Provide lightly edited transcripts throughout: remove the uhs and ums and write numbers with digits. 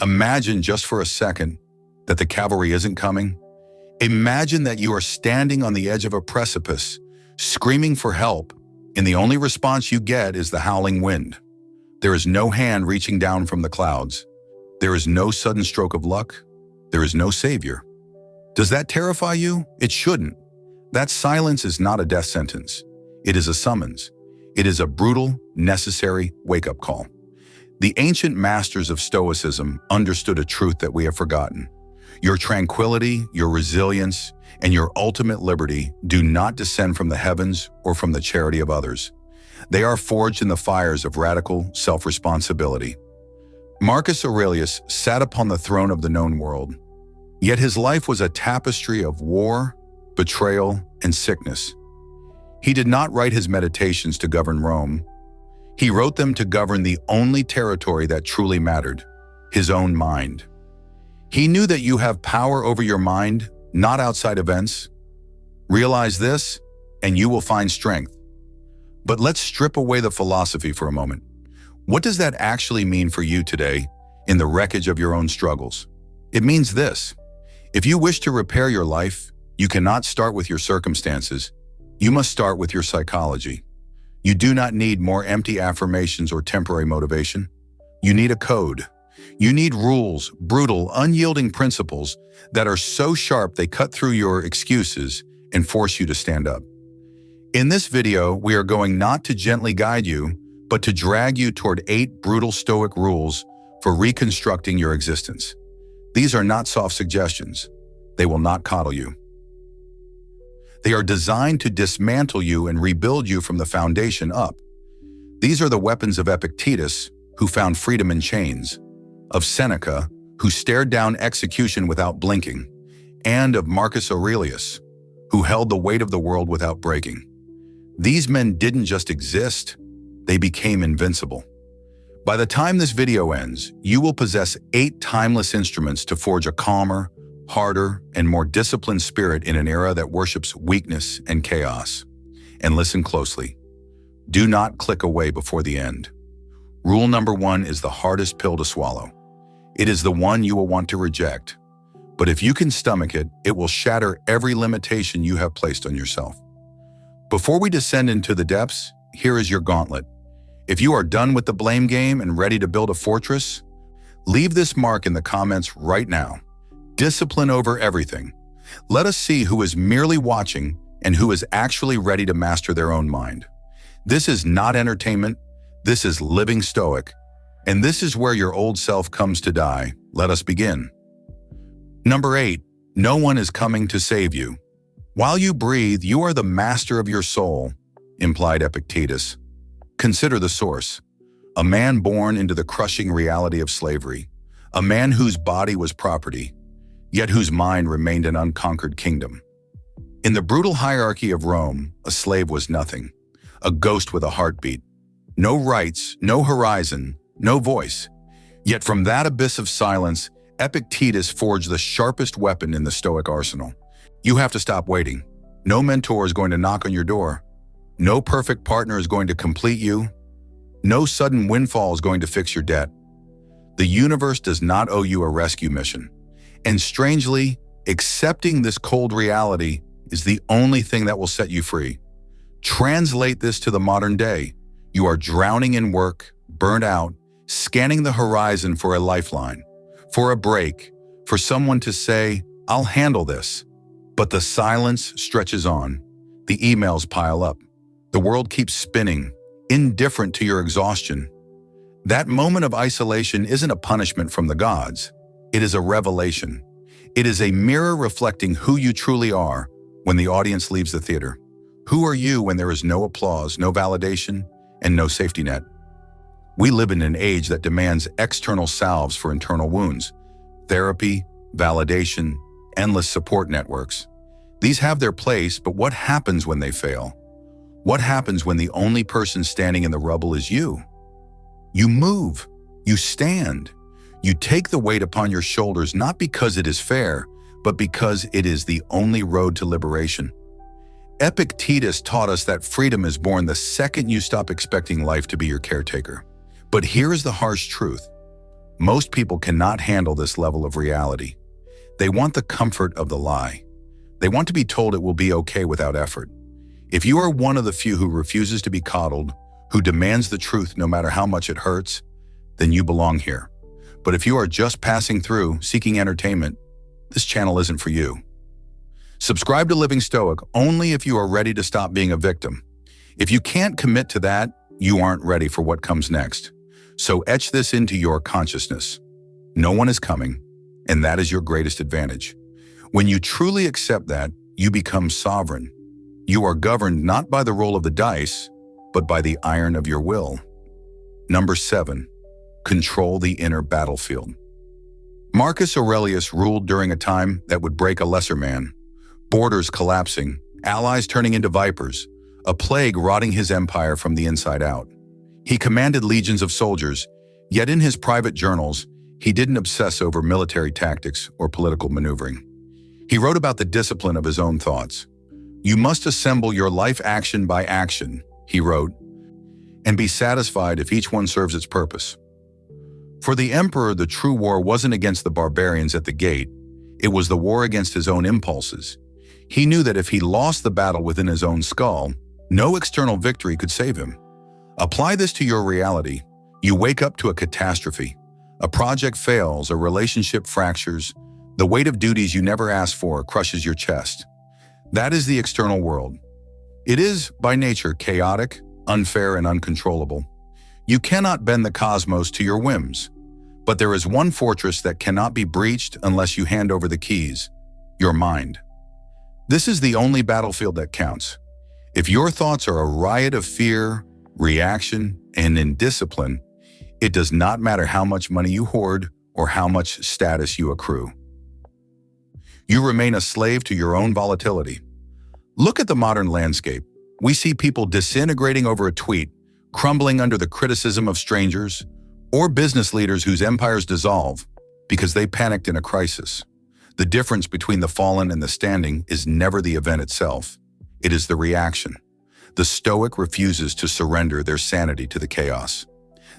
Imagine just for a second that the cavalry isn't coming. Imagine that you are standing on the edge of a precipice, screaming for help, and the only response you get is the howling wind. There is no hand reaching down from the clouds. There is no sudden stroke of luck. There is no savior. Does that terrify you? It shouldn't. That silence is not a death sentence. It is a summons. It is a brutal, necessary wake-up call. The ancient masters of Stoicism understood a truth that we have forgotten. Your tranquility, your resilience, and your ultimate liberty do not descend from the heavens or from the charity of others. They are forged in the fires of radical self-responsibility. Marcus Aurelius sat upon the throne of the known world, yet his life was a tapestry of war, betrayal, and sickness. He did not write his meditations to govern Rome. He wrote them to govern the only territory that truly mattered, his own mind. He knew that you have power over your mind, not outside events. Realize this, and you will find strength. But let's strip away the philosophy for a moment. What does that actually mean for you today in the wreckage of your own struggles? It means this. If you wish to repair your life, you cannot start with your circumstances. You must start with your psychology. You do not need more empty affirmations or temporary motivation. You need a code. You need rules, brutal, unyielding principles that are so sharp they cut through your excuses and force you to stand up. In this video, we are going not to gently guide you, but to drag you toward 8 brutal Stoic rules for reconstructing your existence. These are not soft suggestions. They will not coddle you. They are designed to dismantle you and rebuild you from the foundation up. These are the weapons of Epictetus, who found freedom in chains, of Seneca, who stared down execution without blinking, and of Marcus Aurelius, who held the weight of the world without breaking. These men didn't just exist, they became invincible. By the time this video ends, you will possess 8 timeless instruments to forge a calmer, harder, and more disciplined spirit in an era that worships weakness and chaos. And listen closely. Do not click away before the end. Rule number 1 is the hardest pill to swallow. It is the one you will want to reject. But if you can stomach it, it will shatter every limitation you have placed on yourself. Before we descend into the depths, here is your gauntlet. If you are done with the blame game and ready to build a fortress, leave this mark in the comments right now. Discipline over everything. Let us see who is merely watching and who is actually ready to master their own mind. This is not entertainment. This is living Stoic. And this is where your old self comes to die. Let us begin. Number 8, no one is coming to save you. While you breathe, you are the master of your soul, implied Epictetus. Consider the source. A man born into the crushing reality of slavery. A man whose body was property, yet whose mind remained an unconquered kingdom. In the brutal hierarchy of Rome, a slave was nothing, a ghost with a heartbeat. No rights, no horizon, no voice. Yet from that abyss of silence, Epictetus forged the sharpest weapon in the Stoic arsenal. You have to stop waiting. No mentor is going to knock on your door. No perfect partner is going to complete you. No sudden windfall is going to fix your debt. The universe does not owe you a rescue mission. And strangely, accepting this cold reality is the only thing that will set you free. Translate this to the modern day. You are drowning in work, burnt out, scanning the horizon for a lifeline, for a break, for someone to say, "I'll handle this." But the silence stretches on. The emails pile up. The world keeps spinning, indifferent to your exhaustion. That moment of isolation isn't a punishment from the gods. It is a revelation. It is a mirror reflecting who you truly are when the audience leaves the theater. Who are you when there is no applause, no validation, and no safety net? We live in an age that demands external salves for internal wounds. Therapy, validation, endless support networks. These have their place, but what happens when they fail? What happens when the only person standing in the rubble is you? You move, you stand, you take the weight upon your shoulders not because it is fair, but because it is the only road to liberation. Epictetus taught us that freedom is born the second you stop expecting life to be your caretaker. But here is the harsh truth. Most people cannot handle this level of reality. They want the comfort of the lie. They want to be told it will be okay without effort. If you are one of the few who refuses to be coddled, who demands the truth no matter how much it hurts, then you belong here. But if you are just passing through, seeking entertainment, this channel isn't for you. Subscribe to Living Stoic only if you are ready to stop being a victim. If you can't commit to that, you aren't ready for what comes next. So etch this into your consciousness. No one is coming, and that is your greatest advantage. When you truly accept that, you become sovereign. You are governed not by the roll of the dice, but by the iron of your will. Number 7. Control the inner battlefield. Marcus Aurelius ruled during a time that would break a lesser man. Borders collapsing, allies turning into vipers, a plague rotting his empire from the inside out. He commanded legions of soldiers, yet in his private journals, he didn't obsess over military tactics or political maneuvering. He wrote about the discipline of his own thoughts. "You must assemble your life action by action," he wrote, "and be satisfied if each one serves its purpose." For the emperor, the true war wasn't against the barbarians at the gate. It was the war against his own impulses. He knew that if he lost the battle within his own skull, no external victory could save him. Apply this to your reality. You wake up to a catastrophe. A project fails, a relationship fractures. The weight of duties you never asked for crushes your chest. That is the external world. It is, by nature, chaotic, unfair, and uncontrollable. You cannot bend the cosmos to your whims. But there is one fortress that cannot be breached unless you hand over the keys: your mind. This is the only battlefield that counts. If your thoughts are a riot of fear, reaction, and indiscipline, it does not matter how much money you hoard or how much status you accrue. You remain a slave to your own volatility. Look at the modern landscape. We see people disintegrating over a tweet, crumbling under the criticism of strangers, or business leaders whose empires dissolve because they panicked in a crisis. The difference between the fallen and the standing is never the event itself. It is the reaction. The Stoic refuses to surrender their sanity to the chaos.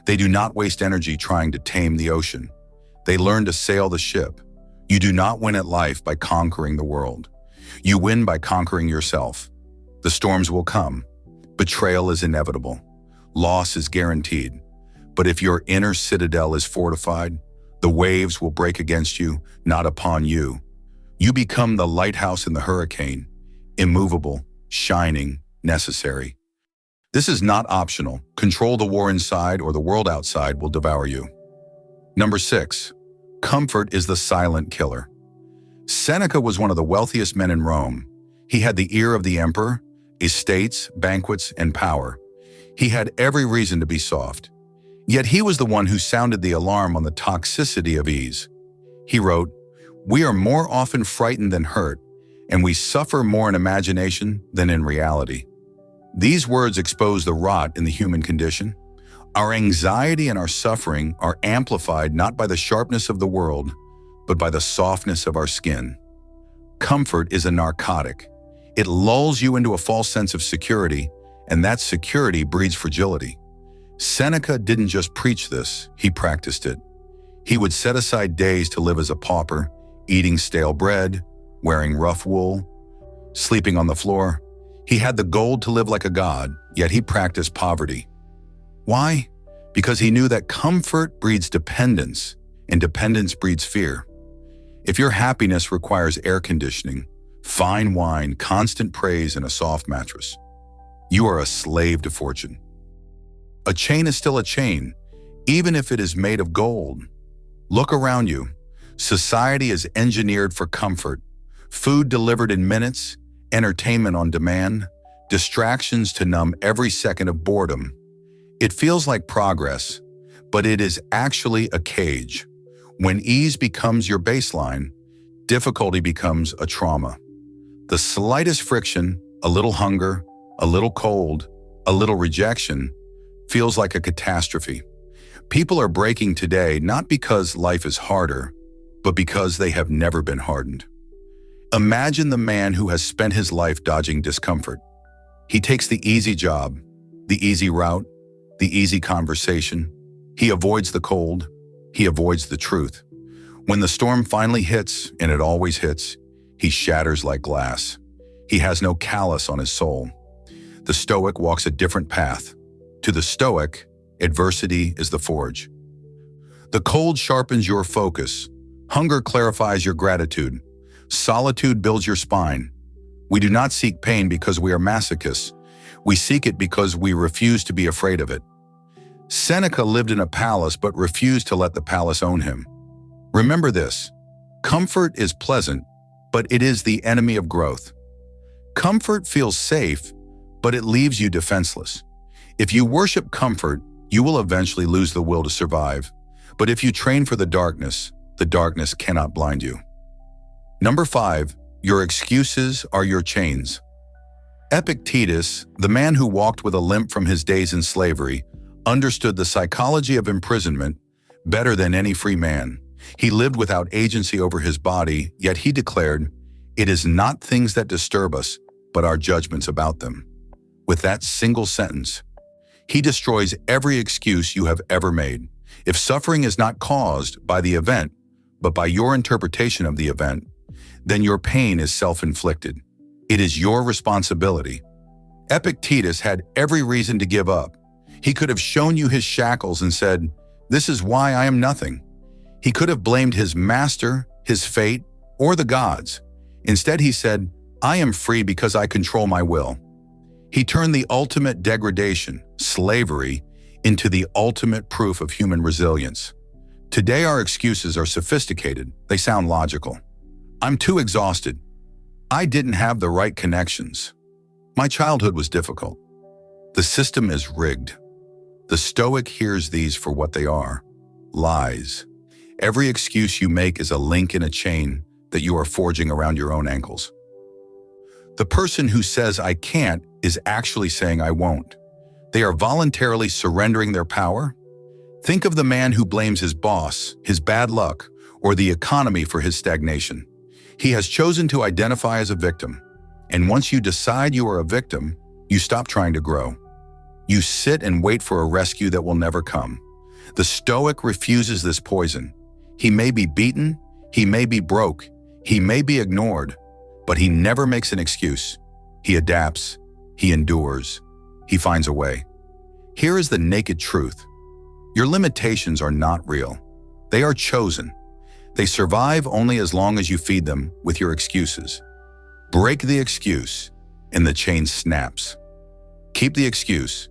They do not waste energy trying to tame the ocean. They learn to sail the ship. You do not win at life by conquering the world. You win by conquering yourself. The storms will come. Betrayal is inevitable. Loss is guaranteed. But if your inner citadel is fortified, the waves will break against you, not upon you. You become the lighthouse in the hurricane, immovable, shining, necessary. This is not optional. Control the war inside or the world outside will devour you. Number 6. Comfort is the silent killer. Seneca was one of the wealthiest men in Rome. He had the ear of the emperor, estates, banquets, and power. He had every reason to be soft. Yet he was the one who sounded the alarm on the toxicity of ease. He wrote, "We are more often frightened than hurt, and we suffer more in imagination than in reality." These words expose the rot in the human condition. Our anxiety and our suffering are amplified not by the sharpness of the world, but by the softness of our skin. Comfort is a narcotic. It lulls you into a false sense of security, and that security breeds fragility. Seneca didn't just preach this, he practiced it. He would set aside days to live as a pauper, eating stale bread, wearing rough wool, sleeping on the floor. He had the gold to live like a god, yet he practiced poverty. Why? Because he knew that comfort breeds dependence, and dependence breeds fear. If your happiness requires air conditioning, fine wine, constant praise, and a soft mattress, you are a slave to fortune. A chain is still a chain, even if it is made of gold. Look around you. Society is engineered for comfort. Food delivered in minutes, entertainment on demand, distractions to numb every second of boredom. It feels like progress, but it is actually a cage. When ease becomes your baseline, difficulty becomes a trauma. The slightest friction, a little hunger, a little cold, a little rejection, feels like a catastrophe. People are breaking today not because life is harder, but because they have never been hardened. Imagine the man who has spent his life dodging discomfort. He takes the easy job, the easy route, the easy conversation. He avoids the cold. He avoids the truth. When the storm finally hits, and it always hits, he shatters like glass. He has no callus on his soul. The Stoic walks a different path. To the Stoic, adversity is the forge. The cold sharpens your focus. Hunger clarifies your gratitude. Solitude builds your spine. We do not seek pain because we are masochists. We seek it because we refuse to be afraid of it. Seneca lived in a palace but refused to let the palace own him. Remember this: comfort is pleasant, but it is the enemy of growth. Comfort feels safe, but it leaves you defenseless. If you worship comfort, you will eventually lose the will to survive. But if you train for the darkness cannot blind you. Number 5, your excuses are your chains. Epictetus, the man who walked with a limp from his days in slavery, understood the psychology of imprisonment better than any free man. He lived without agency over his body, yet he declared, "It is not things that disturb us, but our judgments about them." With that single sentence, he destroys every excuse you have ever made. If suffering is not caused by the event, but by your interpretation of the event, then your pain is self-inflicted. It is your responsibility. Epictetus had every reason to give up. He could have shown you his shackles and said, "This is why I am nothing." He could have blamed his master, his fate, or the gods. Instead, he said, "I am free because I control my will." He turned the ultimate degradation, slavery, into the ultimate proof of human resilience. Today, our excuses are sophisticated. They sound logical. I'm too exhausted. I didn't have the right connections. My childhood was difficult. The system is rigged. The Stoic hears these for what they are: lies. Every excuse you make is a link in a chain that you are forging around your own ankles. The person who says "I can't" is actually saying "I won't." They are voluntarily surrendering their power. Think of the man who blames his boss, his bad luck, or the economy for his stagnation. He has chosen to identify as a victim. And once you decide you are a victim, you stop trying to grow. You sit and wait for a rescue that will never come. The Stoic refuses this poison. He may be beaten, he may be broke, he may be ignored, but he never makes an excuse. He adapts, he endures, he finds a way. Here is the naked truth. Your limitations are not real. They are chosen. They survive only as long as you feed them with your excuses. Break the excuse, and the chain snaps. Keep the excuse,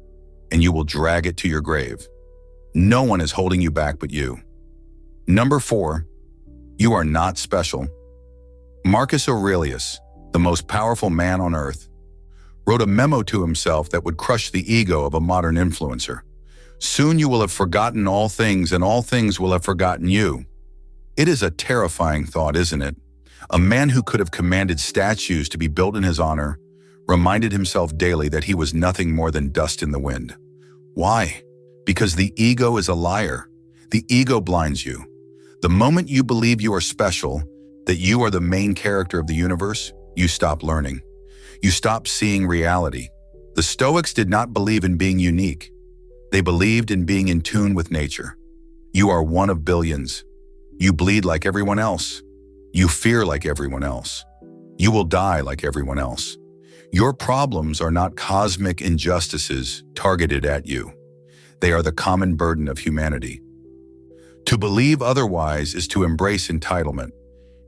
and you will drag it to your grave. No one is holding you back but you. Number 4, you are not special. Marcus Aurelius, the most powerful man on earth, wrote a memo to himself that would crush the ego of a modern influencer. Soon you will have forgotten all things, and all things will have forgotten you. It is a terrifying thought, isn't it? A man who could have commanded statues to be built in his honor reminded himself daily that he was nothing more than dust in the wind. Why? Because the ego is a liar. The ego blinds you. The moment you believe you are special, that you are the main character of the universe, you stop learning. You stop seeing reality. The Stoics did not believe in being unique. They believed in being in tune with nature. You are one of billions. You bleed like everyone else. You fear like everyone else. You will die like everyone else. Your problems are not cosmic injustices targeted at you. They are the common burden of humanity. To believe otherwise is to embrace entitlement,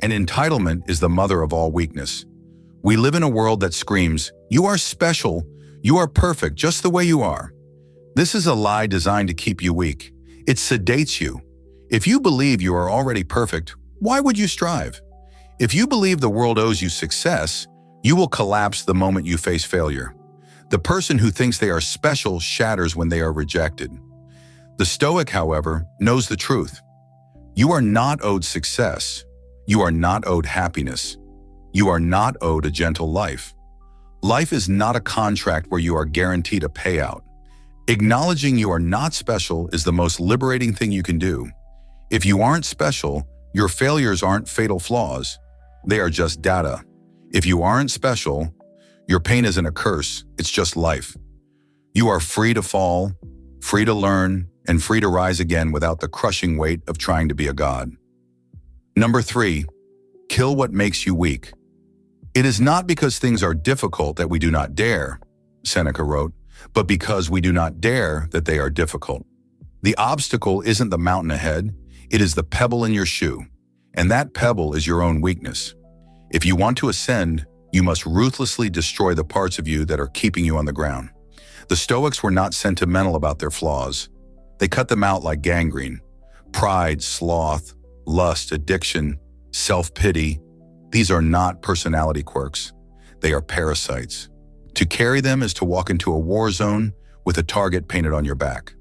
and entitlement is the mother of all weakness. We live in a world that screams, "You are special, you are perfect just the way you are." This is a lie designed to keep you weak. It sedates you. If you believe you are already perfect, why would you strive? If you believe the world owes you success, you will collapse the moment you face failure. The person who thinks they are special shatters when they are rejected. The Stoic, however, knows the truth. You are not owed success. You are not owed happiness. You are not owed a gentle life. Life is not a contract where you are guaranteed a payout. Acknowledging you are not special is the most liberating thing you can do. If you aren't special, your failures aren't fatal flaws. They are just data. If you aren't special, your pain isn't a curse, it's just life. You are free to fall, free to learn, and free to rise again without the crushing weight of trying to be a god. Number 3, kill what makes you weak. It is not because things are difficult that we do not dare, Seneca wrote, but because we do not dare that they are difficult. The obstacle isn't the mountain ahead, it is the pebble in your shoe, and that pebble is your own weakness. If you want to ascend, you must ruthlessly destroy the parts of you that are keeping you on the ground. The Stoics were not sentimental about their flaws. They cut them out like gangrene. Pride, sloth, lust, addiction, self-pity, these are not personality quirks. They are parasites. To carry them is to walk into a war zone with a target painted on your back.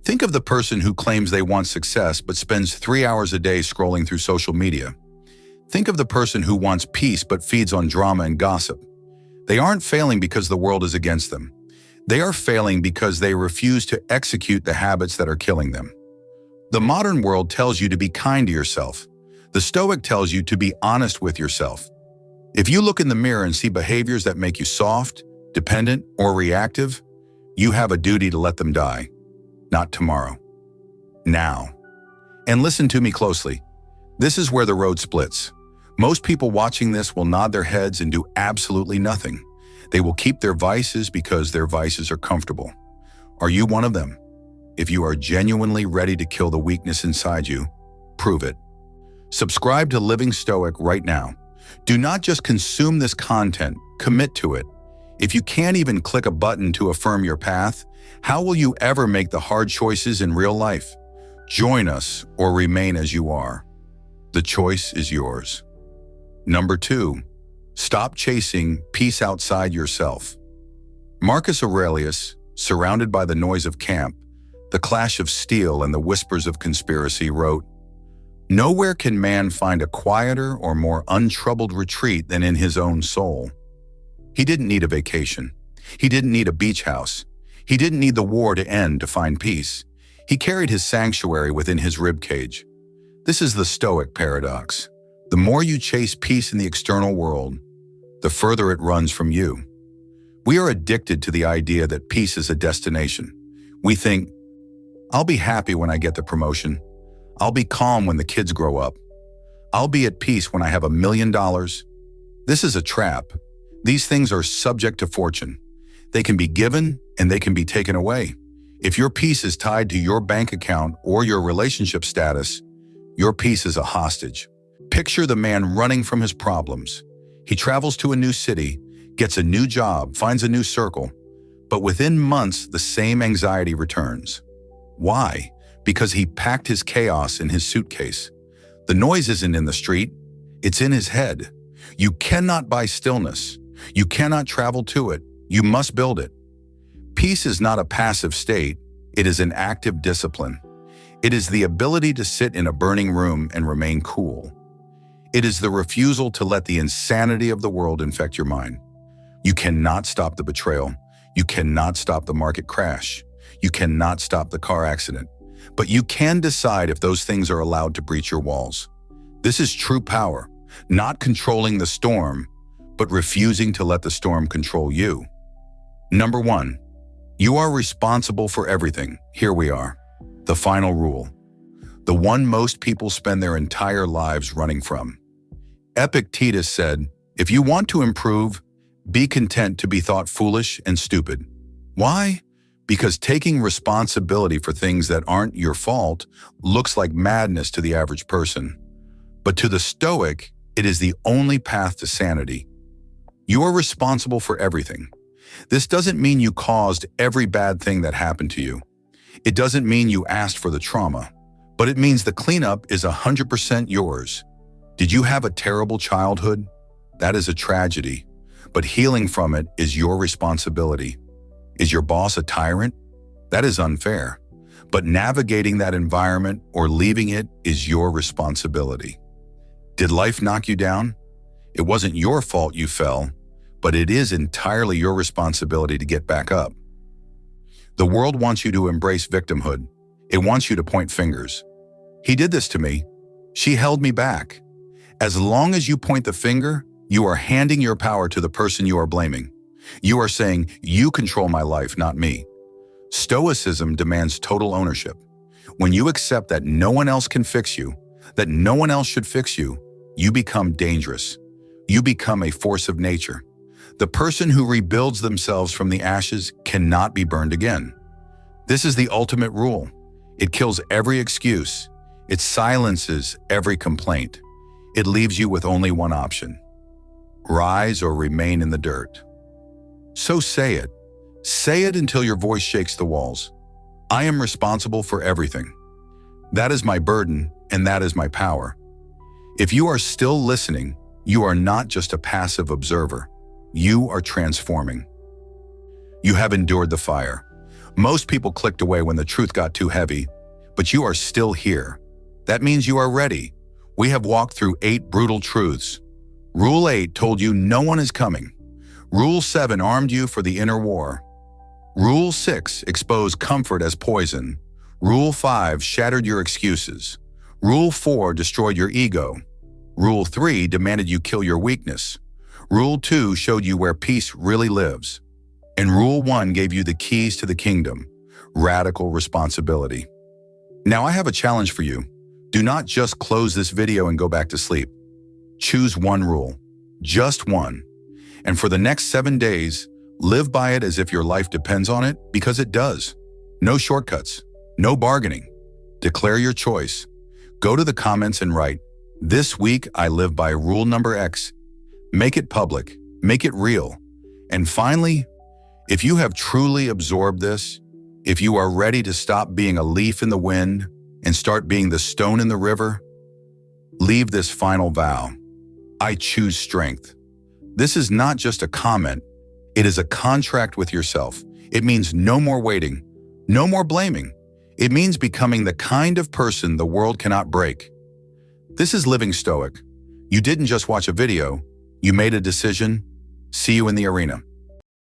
Think of the person who claims they want success but spends 3 hours a day scrolling through social media. Think of the person who wants peace but feeds on drama and gossip. They aren't failing because the world is against them. They are failing because they refuse to execute the habits that are killing them. The modern world tells you to be kind to yourself. The Stoic tells you to be honest with yourself. If you look in the mirror and see behaviors that make you soft, dependent, or reactive, you have a duty to let them die. Not tomorrow. Now. And listen to me closely. This is where the road splits. Most people watching this will nod their heads and do absolutely nothing. They will keep their vices because their vices are comfortable. Are you one of them? If you are genuinely ready to kill the weakness inside you, prove it. Subscribe to Living Stoic right now. Do not just consume this content, commit to it. If you can't even click a button to affirm your path, how will you ever make the hard choices in real life? Join us or remain as you are. The choice is yours. Number 2, stop chasing peace outside yourself. Marcus Aurelius, surrounded by the noise of camp, the clash of steel and the whispers of conspiracy, wrote, "Nowhere can man find a quieter or more untroubled retreat than in his own soul." He didn't need a vacation. He didn't need a beach house. He didn't need the war to end to find peace. He carried his sanctuary within his ribcage. This is the Stoic paradox. The more you chase peace in the external world, the further it runs from you. We are addicted to the idea that peace is a destination. We think, I'll be happy when I get the promotion. I'll be calm when the kids grow up. I'll be at peace when I have $1 million. This is a trap. These things are subject to fortune. They can be given and they can be taken away. If your peace is tied to your bank account or your relationship status, your peace is a hostage. Picture the man running from his problems. He travels to a new city, gets a new job, finds a new circle, but within months, the same anxiety returns. Why? Because he packed his chaos in his suitcase. The noise isn't in the street, it's in his head. You cannot buy stillness. You cannot travel to it. You must build it. Peace is not a passive state, it is an active discipline. It is the ability to sit in a burning room and remain cool. It is the refusal to let the insanity of the world infect your mind. You cannot stop the betrayal. You cannot stop the market crash. You cannot stop the car accident. But you can decide if those things are allowed to breach your walls. This is true power, not controlling the storm, but refusing to let the storm control you. Number 1, you are responsible for everything. Here we are. The final rule. The one most people spend their entire lives running from. Epictetus said, if you want to improve, be content to be thought foolish and stupid. Why? Because taking responsibility for things that aren't your fault looks like madness to the average person. But to the Stoic, it is the only path to sanity. You are responsible for everything. This doesn't mean you caused every bad thing that happened to you. It doesn't mean you asked for the trauma, but it means the cleanup is 100% yours. Did you have a terrible childhood? That is a tragedy, but healing from it is your responsibility. Is your boss a tyrant? That is unfair, but navigating that environment or leaving it is your responsibility. Did life knock you down? It wasn't your fault you fell, but it is entirely your responsibility to get back up. The world wants you to embrace victimhood. It wants you to point fingers. He did this to me. She held me back. As long as you point the finger, you are handing your power to the person you are blaming. You are saying, you control my life, not me. Stoicism demands total ownership. When you accept that no one else can fix you, that no one else should fix you, you become dangerous. You become a force of nature. The person who rebuilds themselves from the ashes cannot be burned again. This is the ultimate rule. It kills every excuse. It silences every complaint. It leaves you with only one option: rise or remain in the dirt. So say it. Say it until your voice shakes the walls. I am responsible for everything. That is my burden, and that is my power. If you are still listening, you are not just a passive observer. You are transforming. You have endured the fire. Most people clicked away when the truth got too heavy, but you are still here. That means you are ready. We have walked through 8 brutal truths. Rule 8 told you no one is coming. Rule 7 armed you for the inner war. Rule 6 exposed comfort as poison. Rule 5 shattered your excuses. Rule 4 destroyed your ego. Rule 3 demanded you kill your weakness. Rule 2 showed you where peace really lives. And Rule 1 gave you the keys to the kingdom: radical responsibility. Now I have a challenge for you. Do not just close this video and go back to sleep. Choose one rule, just one. And for the next 7 days, live by it as if your life depends on it, because it does. No shortcuts, no bargaining. Declare your choice. Go to the comments and write, "This week I live by rule number X." Make it public, make it real. And finally, if you have truly absorbed this, if you are ready to stop being a leaf in the wind and start being the stone in the river, leave this final vow: I choose strength. This is not just a comment, it is a contract with yourself. It means no more waiting, no more blaming. It means becoming the kind of person the world cannot break. This is Living Stoic. You didn't just watch a video, you made a decision. See you in the arena.